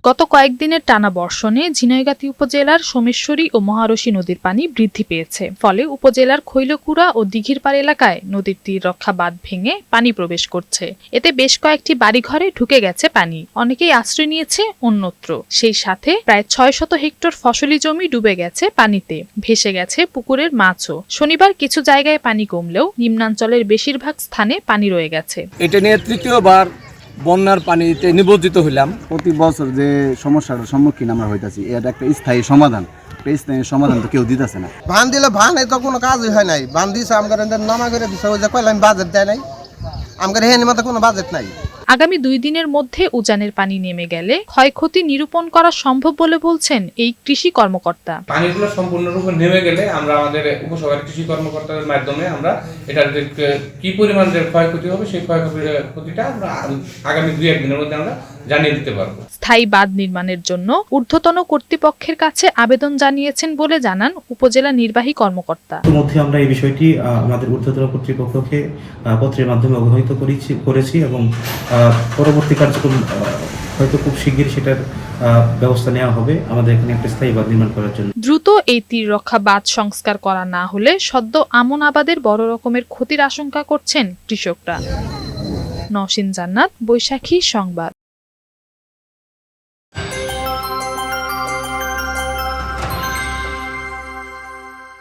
গত কয়েকদিনের টানা বর্ষণে ঝিনাইগাতী উপজেলার সোমেশ্বরী ও মহারশী নদীর পানি বৃদ্ধি পেয়েছে। ফলে উপজেলার খৈলকুড়া ও দিঘিরপাড় এলাকায় নদীর তীর রক্ষা বাঁধ ভেঙে পানি প্রবেশ করছে। এতে বেশ কয়েকটি বাড়িঘরে ঢুকে গেছে পানি। অনেকেই আশ্রয় নিয়েছে অন্যত্র। সেই সাথে প্রায় 600 হেক্টর ফসলি জমি ডুবে গেছে পানিতে, ভেসে গেছে পুকুরের মাছও। শনিবার কিছু জায়গায় পানি কমলেও নিম্নাঞ্চলের বেশিরভাগ স্থানে পানি রয়ে গেছে। এটা নিয়ে তৃতীয়বার বন্যার পানিতে নিবজ্জিত হইলাম। প্রতি বছর যে সমস্যার সম্মুখীন আমরা হইতাছি, এটা একটা স্থায়ী সমাধান। স্থায়ী সমাধান তো কেউ দিতেছে না। বান দিলে ভান তো কোনো কাজই হয় নাই। বান দিছে আমার নামা করে দিছে, ওই যে কইলাম বাজেট দেয় নাই, আমার হেন মতো কোনো বাজেট নাই। আগামী 2 দিনের মধ্যে উজানের পানি নেমে গেলে ক্ষয়ক্ষতি নিরূপণ করা সম্ভব বলে বলছেন এই কৃষি কর্মকর্তা। পানিগুলো সম্পূর্ণরূপে নেমে গেলে আমরা আমাদের উপসভার কৃষি কর্মকর্তাদের মাধ্যমে আমরা এটার কি পরিমাণ যে ক্ষয়ক্ষতি হবে সেই ক্ষয়ক্ষতিটা আমরা আগামী 2-1 দিনের মধ্যে আমরা জানিয়ে দিতে পারবো। স্থায়ী বাঁধ নির্মাণের জন্য ঊর্ধ্বতন কর্তৃপক্ষের কাছে আবেদন জানিয়েছেন বলে জানান উপজেলা নির্বাহী কর্মকর্তা। ইতিমধ্যে আমরা এই বিষয়টি আমাদের ঊর্ধ্বতন কর্তৃপক্ষকে পত্রের মাধ্যমে অবহিত করেছি এবং পরবর্তী কার্যক্রম হয়তো খুব শীঘ্রই সেটার ব্যবস্থা নেওয়া হবে আমাদের এখানে একটা স্থায়ী বাঁধ নির্মাণ করার জন্য। দ্রুত এই তীর রক্ষা বাঁধ সংস্কার করা না হলে সদ্য আমন আবাদের বড় রকমের ক্ষতির আশঙ্কা করছেন কৃষকরা। নওশীন জান্নাত, বৈশাখী সংবাদ।